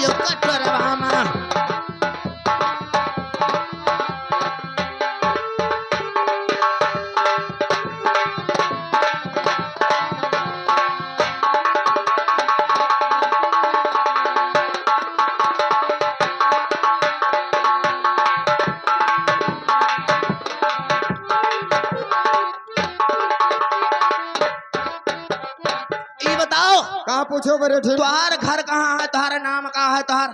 यो कटोरवा मां कहाँ पूछो बड़े ठीक तुम्हार घर कहाँ है, तुम्हारा नाम कहाँ है, तुम्हार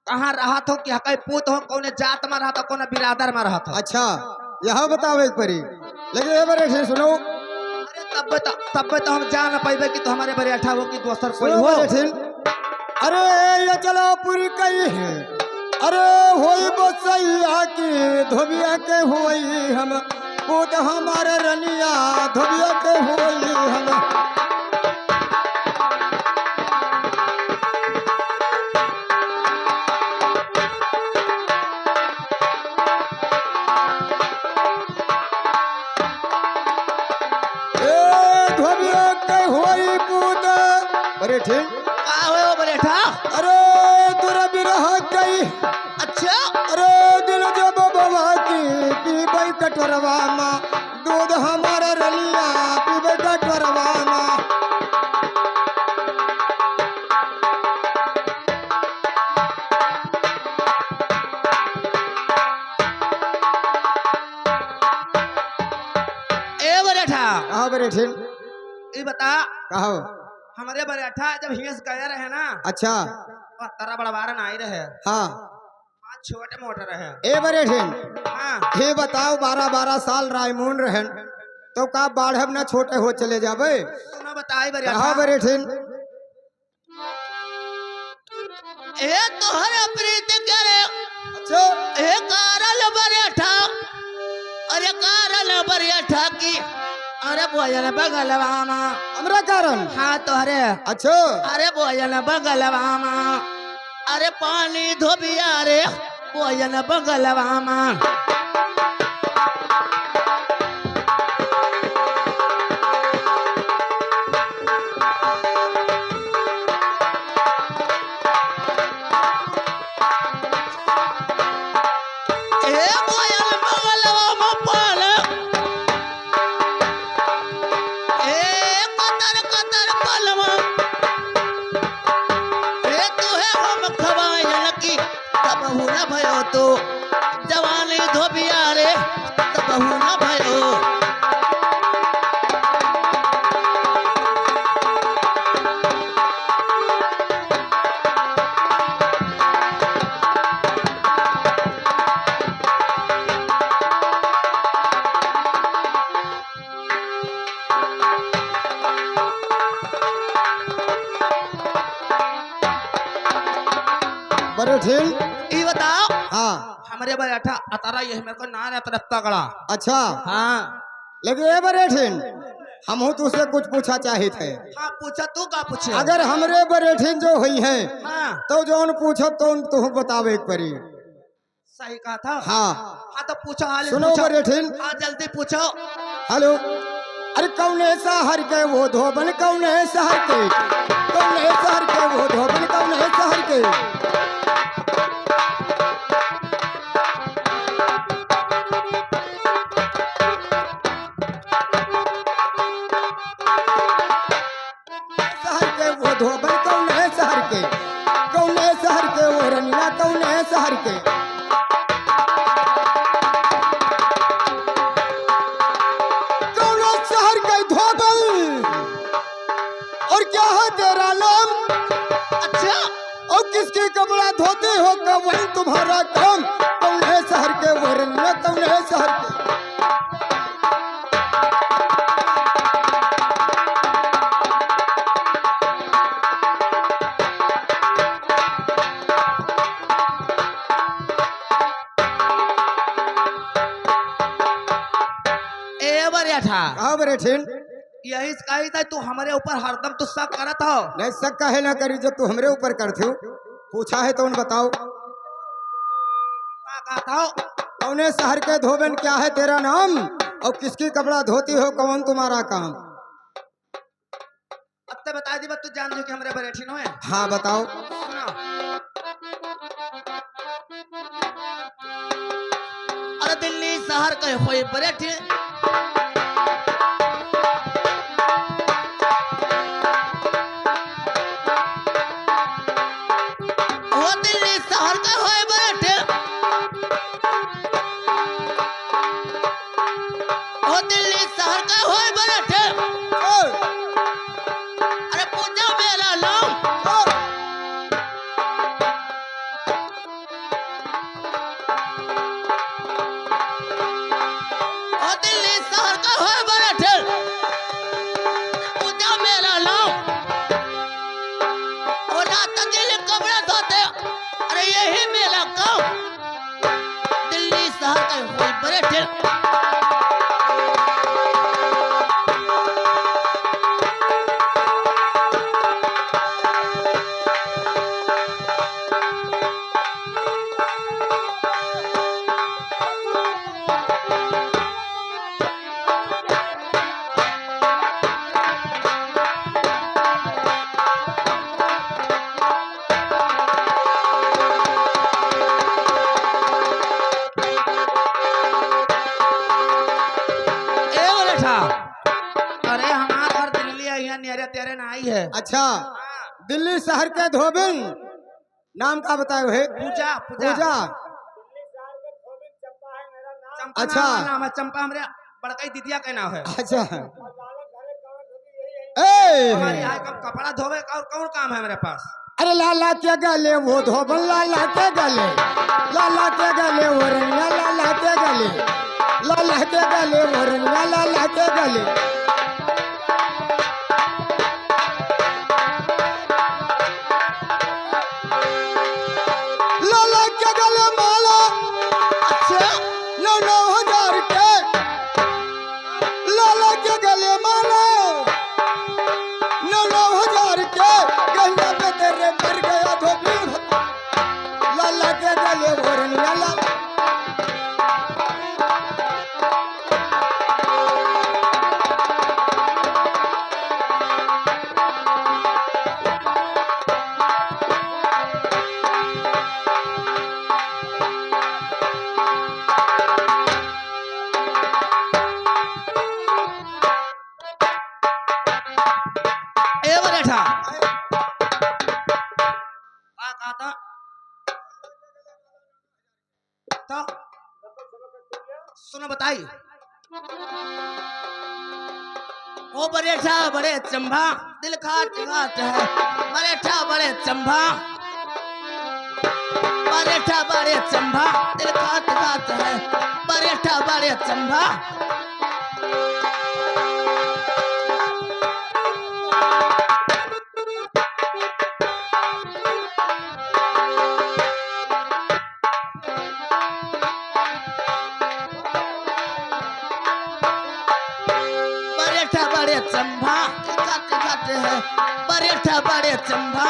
कहाँ रहा हो कि कई पूत हो, कौन जात में रहा, कौन बिरादर में रहा। अच्छा यहाँ बताओ एक परी लेकिन बड़े ठीक सुनो। अरे तब तो हम जान पाइबे कि तो हमारे बड़े अठा हो कि दोसर कोई हो। बड़े ठीक अरे ये चलो पूरी कही है। अरे होई बसैया की धोबिया के होई हम पूत हमारे रनिया धोबिया के होई हम। बड़े ठीक हो बड़े ठा। अरे दूर बिरह गई। अच्छा अरे दिल जब बाबा की पीबई कटोरवा मां दूध हमारे रलिया पीबई कटोरवा मां। ए बड़े ठा। कहाँ बड़े ठीक ये बता कहो हमारे बरेठा जब हिंस गया रहे ना। अच्छा तारा बड़वारा ना ही रहे। हाँ छोटे मोटे रहे। ए बड़े ठीक हाँ ये बताओ 12-12 साल रायमून रहन तो का बाढ़ब ना छोटे हो चले जाबे। तू बताई कहाँ बड़े ठीक ए तोहरा प्रीत करे। अच्छा ए कारल बरेठा। अरे कारल बरेठा की अरे भोजन बगलवा मां हमरा कारण हाँ तोहरे। अच्छा अरे भोजन बगलवा मां अरे पानी धोबिया रे भोजन बगलवा मां। तो जवानी धोबिया रे तब न भयो। बड़े ठीक ये बताओ हाँ हमारे बैठा अतारा ये मेरे को ना रे तरफ तगड़ा। अच्छा हाँ लेकिन ए बड़े ठीक हम तुझसे कुछ पूछा चाहे थे। हाँ पूछा तू का पूछे। अगर हमरे बड़े ठीक जो हुई है हाँ तो जौन पूछो तो तू बतावे एक परी। सही कहा था। हाँ हाँ तो पूछो हाल सुनो बड़े ठीक हाँ जल्दी पूछो। हेलो अरे कौने शहर के वो धोबन कौने शहर के कौने शहर के वो धोबन कौने शहर के। शहर के वो धोबन कौने शहर के कौने शहर के वो रनिया कौने शहर के। कौने शहर के धोबन और क्या है तेरा नाम। अच्छा और किसके कपड़ा धोते हो कब वही तुम्हारा काम। कौने शहर के वो रनिया कौने शहर के। हाँ बड़े ठीक यही कही था तू हमारे ऊपर हरदम तू शक करत हो। नहीं शक काहे ना करी जब तू हमरे ऊपर करते हो। पूछा है तो उन बताओ का कहा था कौने शहर के धोबन क्या है तेरा नाम और किसकी कपड़ा धोती हो कौन तुम्हारा काम। अब तो बता दी तू जान जो कि हमारे बरेठिन हो। हाँ बताओ। सुनो दिल्ली शहर के होई बैठे वो दिल्ली शहर के होई बैठे वो दिल्ली शहर के होई बैठे अरे पूजा मेरा नाम वो दिल्ली शहर का होई बैठे पूजा मेरा नाम वो रात दिल कपड़ा धोते अरे यही मेरा काम दिल्ली शहर के होई बैठे अरे हमारा घर दिल्ली आई है नेरे तेरे ना आई है अच्छा दिल्ली शहर के धोबिन नाम का बताए है पूजा पूजा पूजा चंपा अच्छा। नाम है चंपा हमरे बड़कई दीदिया का नाम है अच्छा ए हमारी यहाँ कब कपड़ा धोवे का और कौन काम है मेरे पास अरे लाला के गले वो धोबन लाला के गले वो रनिया लाला के गले वो रनिया लाला के गले लाला के गले माला अच्छा 9,000 के लाला के गले माला 9,000 के गहना पे तेरे मर गया धोबी लाला के गले वो रनिया लाला ए बरेठा आ कहा था तो सुनो बताई ओ बरेठा बड़े चंबा दिल खाट खाट है बरेठा बड़े चंबा बरेठा बड़े चंबा दिल खाट खाट है बरेठा बड़े चंबा बरेठा बड़े चंबा काट काट है बरेठा बड़े चंबा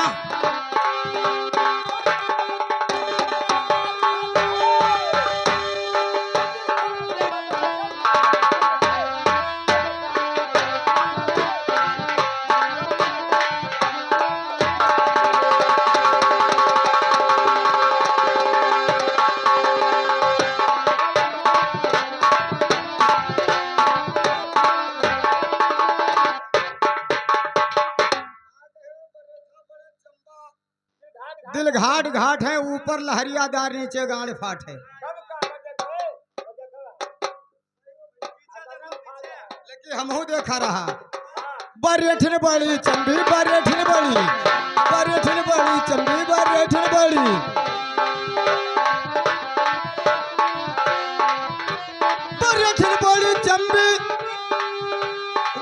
दिल घाट घाट है ऊपर लहरियादार नीचे गाड़ फाट है लेकिन हमहू देखा रहा बरेठन बड़ी चंबी बरेठन बड़ी चंबी बरेठन बड़ी बरेठन बड़ी चंबी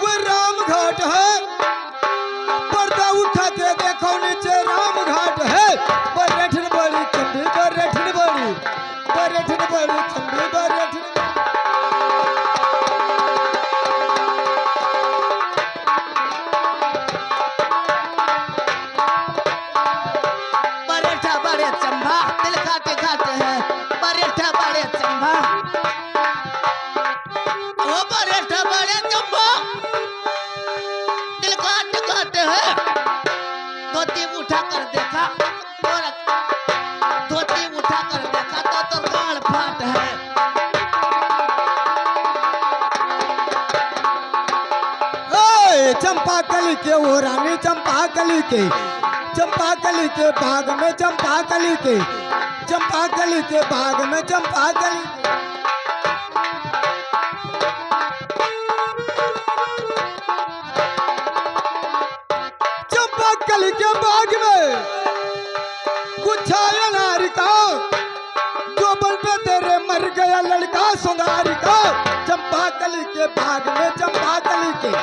वो राम घाट है पर्दा उठा के देखो नीचे राम घाट है बरेठन बड़ी चंबी बरेठन बड़ी चंबी बरेठन बरेठा बड़े चंबा दिल खाट खाट है बरेठा बड़े चंबा ओ बरेठा बड़े चंबा दिल काट काट है धोती उठा कर देखा और धोती उठा कर देखा तो गाल फाट है कली के वो रानी चंपा कली के बाग में चंपा कली के बाग में चंपा कली चंपा कली के बाग में कुछ आया नारी का गोबर पे तेरे मर गया लड़का सुनारी का चंपा कली के बाग में चंपा कली के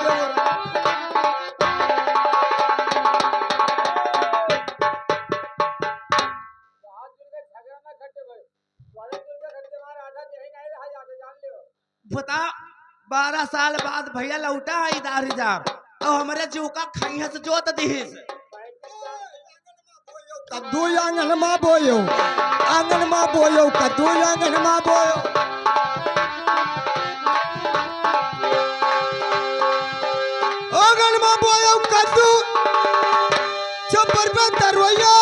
ओर बता 12 साल बाद भैया लौटा है इधर हिजाब और हमारे जीव का खैया से जोत दीस कद्दू आंगन माँ बोयो कद्दू आंगन माँ बोयो आंगन माँ बोयो कद्दू छप्पर पे तरवैयो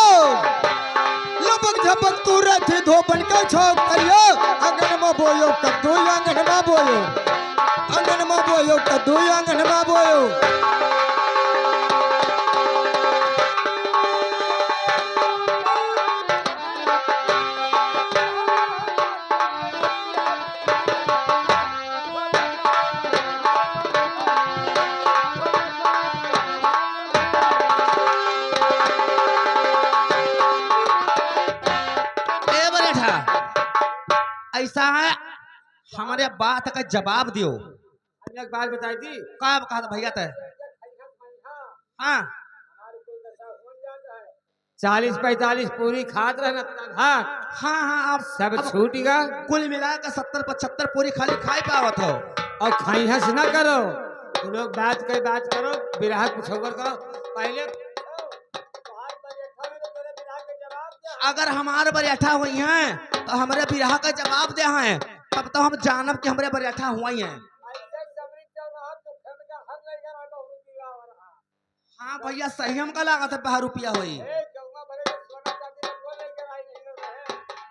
लपक झपक तू रथी धोपन का छौक करियो आंगन माँ बोयो कद्दू आंगन माँ बोयो कद्दू आंगन माँ बोयो ऐसा है हमारे बात का जवाब दियो। एक बात बताई थी का कहा था भैया ते हाँ 40-45 पूरी खात रहना घाट हाँ हाँ आप सब छूटेगा कुल मिला कर 70-75 पूरी खाली खाई पावत हो और खाई हंस ना करो तुम लोग बात करो बिरहा कुछ होकर करो पहले अगर हमारे बरियाठा हुई हैं तो हमारे बिरहा का जवाब दे हैं तब तो हम जानब कि हमारे बरियाठा हुई हैं। हाँ भैया सही हमका लागत है 12 रुपया हुई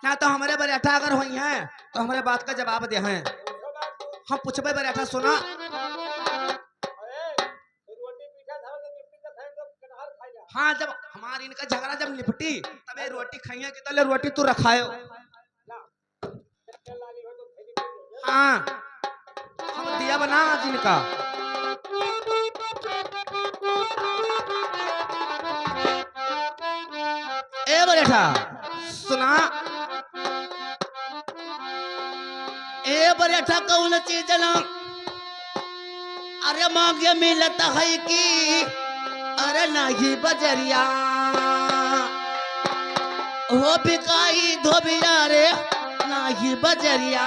क्या तो हमारे बरियाठा अगर हुई हैं तो हमारे बात का जवाब दे हैं। हम पूछबे बरियाठा सुना हाँ जब हमारी इनका झगड़ा जब निपटी तबे रोटी खाइए कि तले रोटी तू रखायो हाँ हम दिया बना आज इनका ए बरेठा सुना ए बरेठा कौन चीज ना अरे मांगे मिलता है कि अरे नहीं बजरिया हो बिकाई धोबिया रे नहीं बजरिया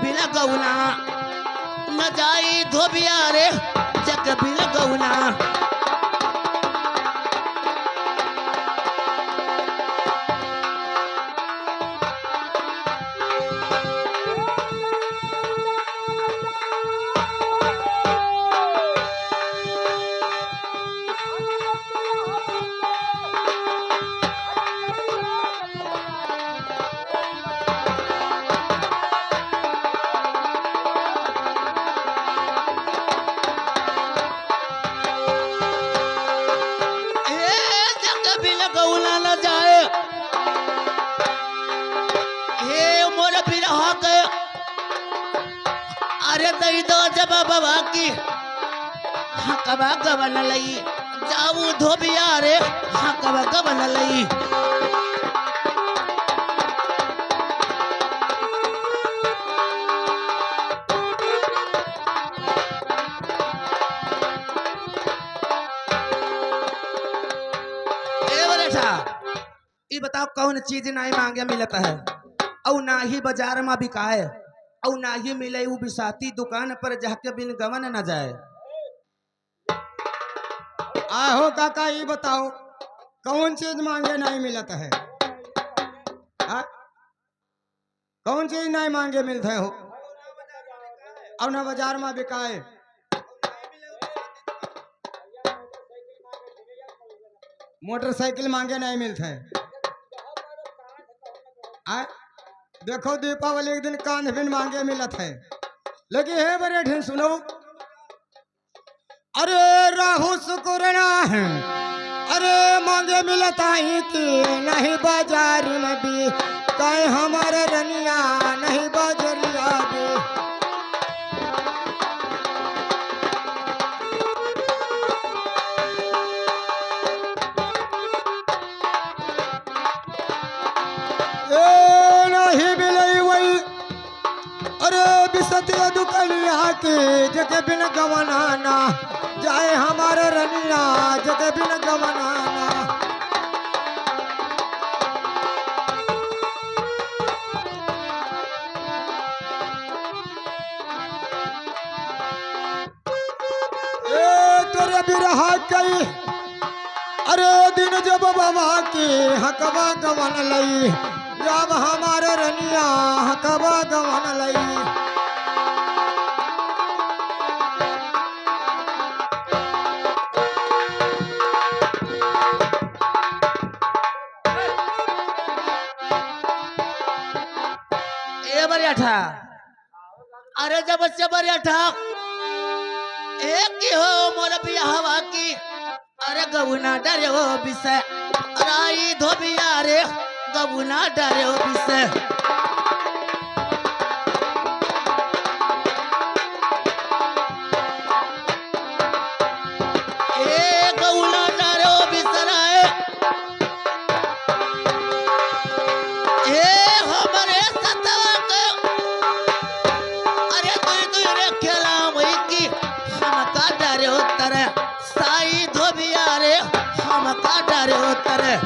बिना गौना न जाई धोबिया रे जग बिना गौना अरे दई दो जब बाबा की हकबा गवन लई जाऊ धोबिया रे हकबा गवन लई ये बताओ कौन चीज नहीं मांगे मिलता है और ना ही बाजार में बिकाए और ना ही मिले वो बिसाती दुकान पर जाके बिन गवन न जाए। आहो काका ये बताओ कौन चीज मांगे नहीं मिलत है? हाँ? कौन चीज नहीं मांगे मिलते हो? और ना बाजार में बिकाए। मोटरसाइकिल मांगे नहीं मिलते है। हाँ? देखो दीपावली के दिन कान भी मांगे मिलत है, लेकिन है बड़े ढेर सुनो। अरे राहु शुक्रना है, अरे मांगे मिलता ही कि नहीं बाजार में भी, कहीं हमारे रनिया नहीं बाजरिया भी। ए नहीं मिले वही, अरे बिसतिया दुकनिया के जगह बिन गवनाना, जाए हमारे रनिया जगह बिन गवनाना। ए तोरे बिरहा कई, अरे दिन जब बाबा की हकबा गवन लई, जब हमारे रनिया हकबा गवन लई। ए बरिया ठा, अरे जब से बरिया ठा एक की हो मोर बिया हवा की, अरे गबुना डरे हो बिसे, राई धोबिया रे गबुना डरे हो बिसे। ए गबुना डरे हो बिसराए, ए हमारे सतवा के, अरे तू रे खेला वही की, हम का डरे हो तरे, साई धोबिया रे हम का डरे हो तरे।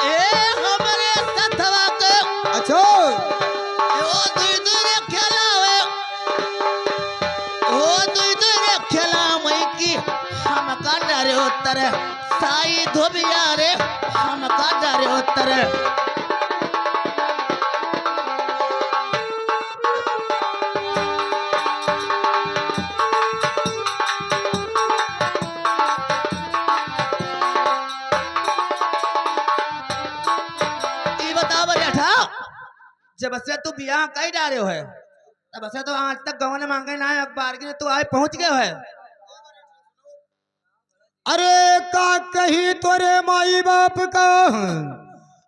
ए हमारे सतवा के, अच्छा ओ तू रे खेला वे, ओ तू रे खेला वही की, हम का डरे हो तरे, साई धोबिया रे हम का डरे हो तरे। ई बता बरिया ठा, जब से तू बियाह कई डारे हो है, तब से तो आज तक गवन मांगे ना है, अखबार के तू आए पहुंच गए है। अरे का कही तोरे माई बाप का,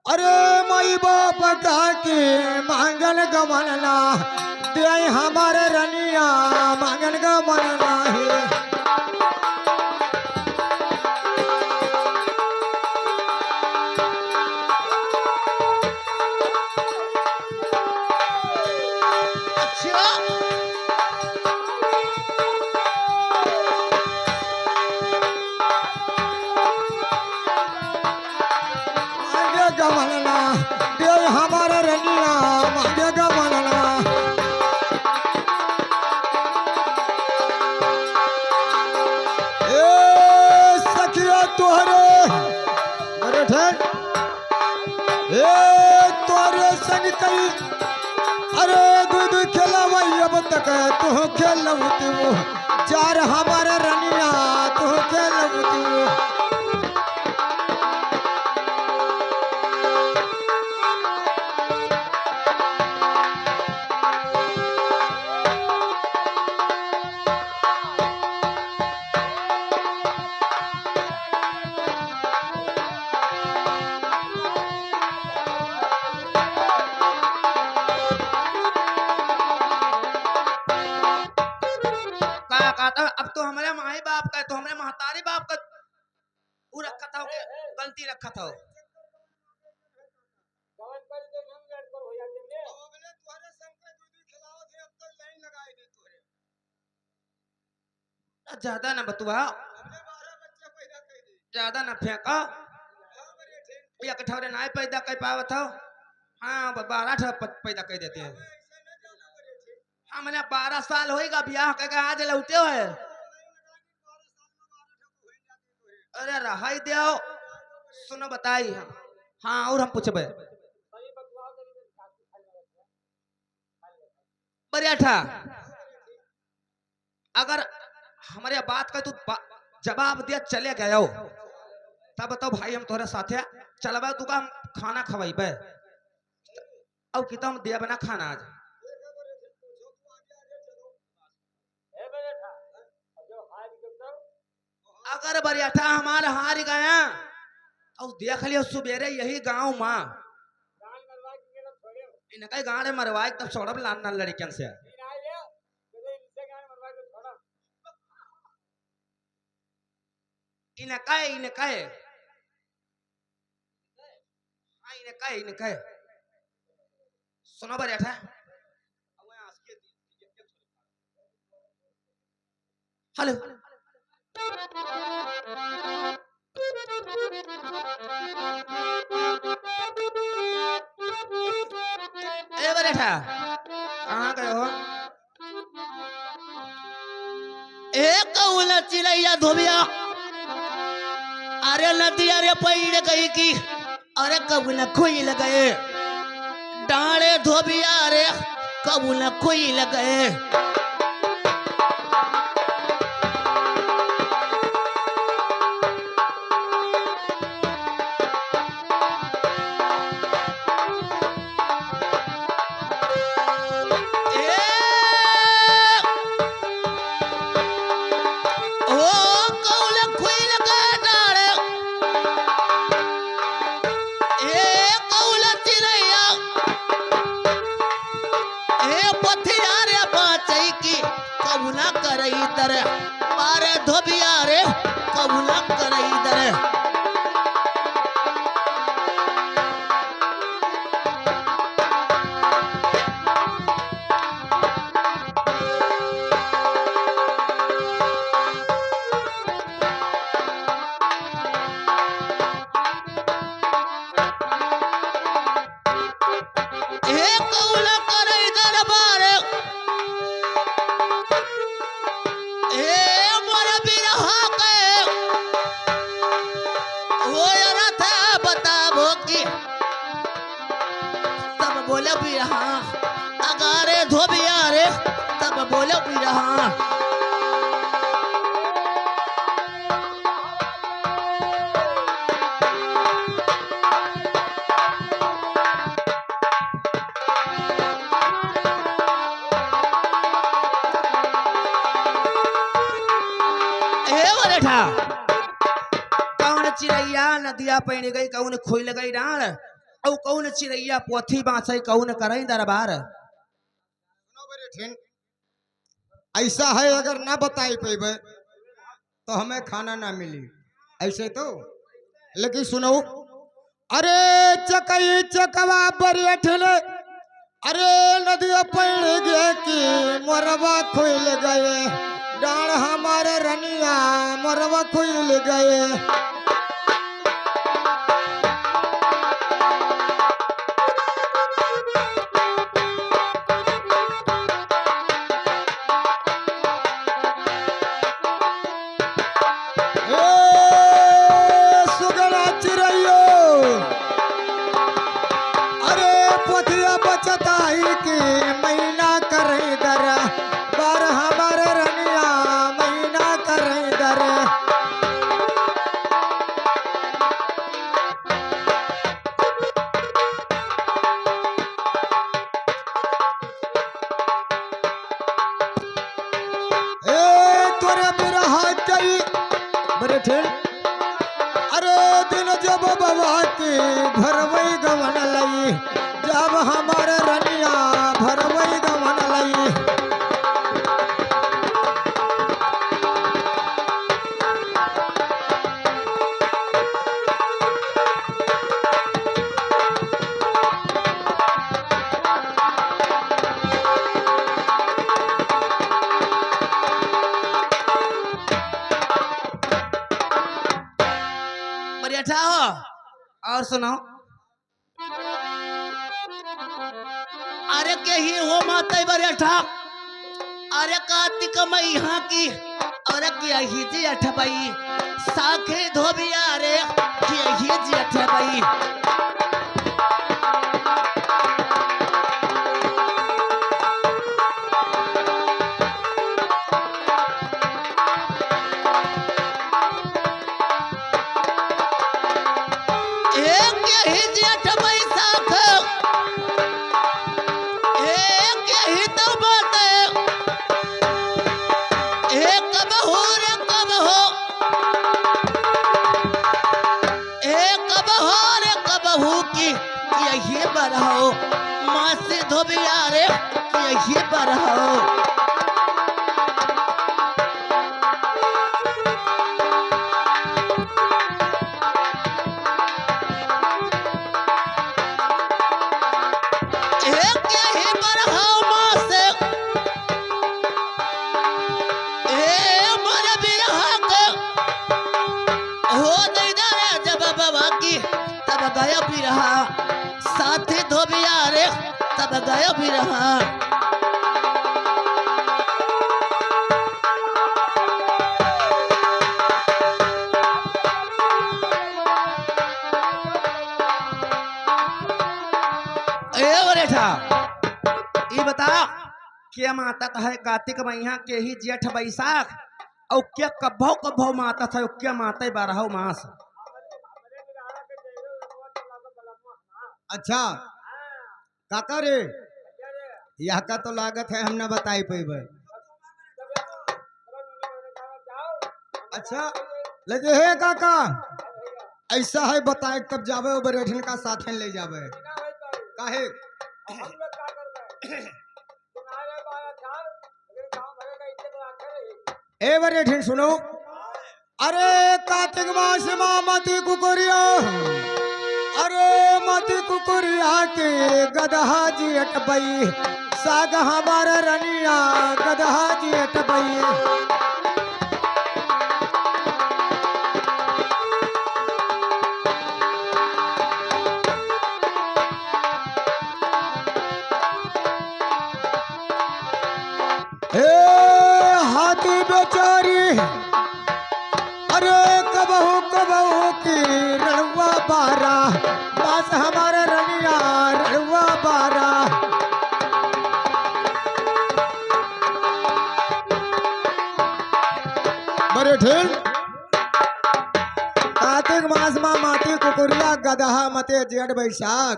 अरे माई बाप का के मांगन गमनना, दे हमारे रनिया मांगन गमनना है। अच्छा मांगे गमनना, दे हमारे रनिया मांगे गमनना। ए सखिया तोहरे, अरे ठेक, ए तोरे संग कई, अरे दूध खेलव अब तक तू खेलव तू, चार हमारे रनिया तू खेलव तू। ज्यादा ना बतुआ, ज्यादा ना फेंका। या कठौरे ना पैदा कर पावत हो। हाँ 12 पैदा कर देते हैं। हाँ मैंने 12 साल होएगा ब्याह करके आज लौटे हो। अरे रहाई दो, सुनो बताई। हाँ और हम पूछबे बरियाठा, अगर हमारे बात का तू जवाब दिया चले गए हो तब बताओ भाई हम तोरे साथे चलबा तू का हम खाना खवाइबे और कितना हम दिया बना खाना आज। अगर बरियाठा हमारे हार गया और देख लियो सुबेरे यही गांव माँ इनका गाँव मरवाए तब छोड़ब लान लड़कियन से। इनका सुनो बरियाठा, हेलो ए बरियाठा कहाँ गए हो? एक कौला चिड़ैया धोबिया अरे नदिया रे पैड़ गई की अरे कबूल खोई गए डाले धोबिया रे कबूल खोई गए। धोबिया रे कबूला कर इधर। बोले भी रहा अगारे धोबिया रे तब बोले भी रहा। कौन चिड़ैया नदिया पैन गई कौन खोल गई डाल और कौन चिड़ैया पोथी बाँचे कौन करई दरबार। ऐसा है अगर ना बताई पेबे तो हमें खाना ना मिली ऐसे तो। लेकिन सुनो अरे चकई चकवा बरियठले अरे नदिया पैड़ गए कि मोरवा खोल गए डाल हमारे रनिया मोरवा खोल गए। बचताई की महीना करे दर बार हमारे रनिया महीना करे दर। तोरे बिरहा कई बड़े ठेल अरे दिन जब बाबा की भरवई गवन लई जब हमारे रनिया भरवई गवन लई। अच्छा हो और सुनो। अरे के ही हो माता बड़े ठाक, अरे कार्तिक मैया की, अरे क्या ही जी अठबई साखे धोबिया रे क्या ही जी अठबई। एक ही जी अठबई साख, एक ही तो बात एक बहू रे कब हो, एक बहू रे कबहू की यही बढ़ाओ माँ से धोबिया रे यही बढ़ाओ। एक यही बढ़ाओ माँ से ए मन बिरहा के हो दीदारे जब बाबा की तब गया बिरहा साथी धोबिया रे तब गया बिरहा। ए बरेठा ई बता क्या माता है कार्तिक मैया के ही जेठ बैसाख और क्या कभो कभो माता था क्या माता बारह मास। अच्छा काका रे, यह का तो लागत है हम न बताई पेबे। अच्छा लगे हे काका, ऐसा है बताए तब जावे बरेठन का साथ ले जावे काहे। ए बरेठन सुनो, अरे कार्तिक मास माँ मती कुकुरिया, अरे मती कुकुरिया के गदहा जी अटबई साग हमारा रनिया गदहा जी अटबई। हे हाथी बेचारी, अरे कबहू कबहू की रणवा बारा बस हमारा रनिया रणवा बारा। बड़े ठीक कार्तिक मास में माती कुकुरिया गदहा मते जेठ बैसाख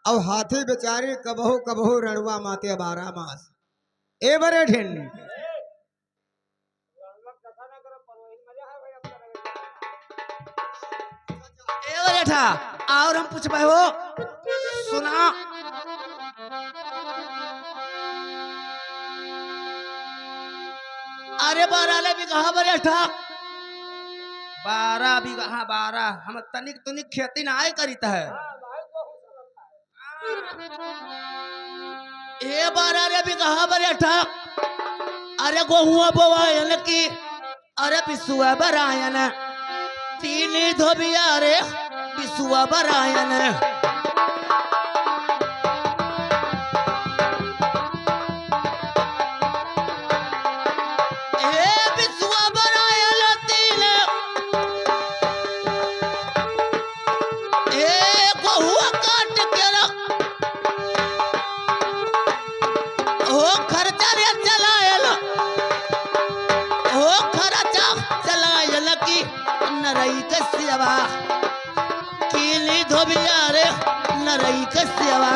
और हाथी बेचारी कबहू कबहू रणवा माते 12 मास। ए बड़े ठिन ए बरेठा और हम पूछबे हो सुना। अरे 12 बीघा बरेठा 12 बीघा 12 हम तनिक तनिक खेती ना आय करीत है। ए 12 बीघा बरेठा, अरे गोहुआ बोवायन की, अरे पिसुआ बरायन तीन धोबिया रे पिसुआ बरायन। ए पिसुआ बरायन तीन, ए गोहुआ काट के रख ओ खर्चा रे चलायल, ओ खर्चा चलायल की नरई के सेवा कीली धोबिया रे नरई के सेवा।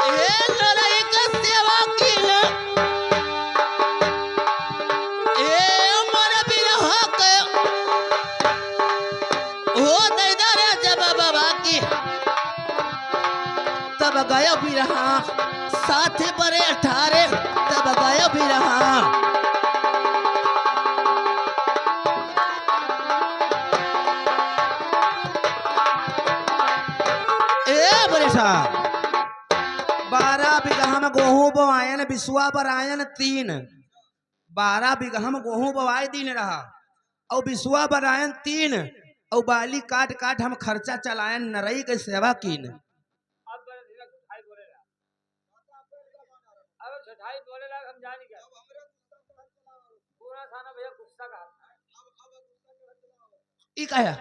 ए नरई के सेवा कील, ए मन बिरहा के हो दीदारे जब बाबा की तब गया बिरहा साथ बड़े 18 तब गया बिरहा। बरेठा 12 बीघा में गेहूं बोआयन बिसुआ बरायन 3 12 बीघा में गेहूं बोआई दिन रहा और बिसुआ बरायन 3 और बाली काट काट हम खर्चा चलायन नरई के सेवा कीन। ई काहे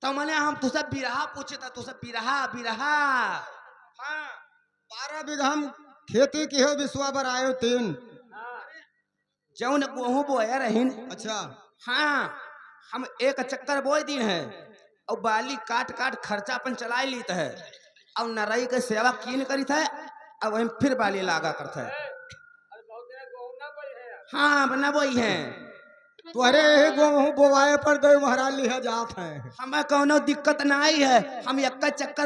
तो मैंने हम तुझसे बिरहा पूछे था तुझसे बिरहा बिरहा। हाँ 12 बीघा में खेती की हो बिसुआ बर आयो 3। जौन गेहूं बोया रहीन अच्छा हाँ हम एक चक्कर बोए दिन है और बाली काट काट खर्चा अपन चलाई लीत है और नरई के सेवा कीन करी था और वही फिर बाली लागा करता है। हाँ बना वही है तुहरे यही गेहूं बोवाए पर दो महाराज लिहा जात है। हमें कोनो दिक्कत नहीं है हम एक चक्कर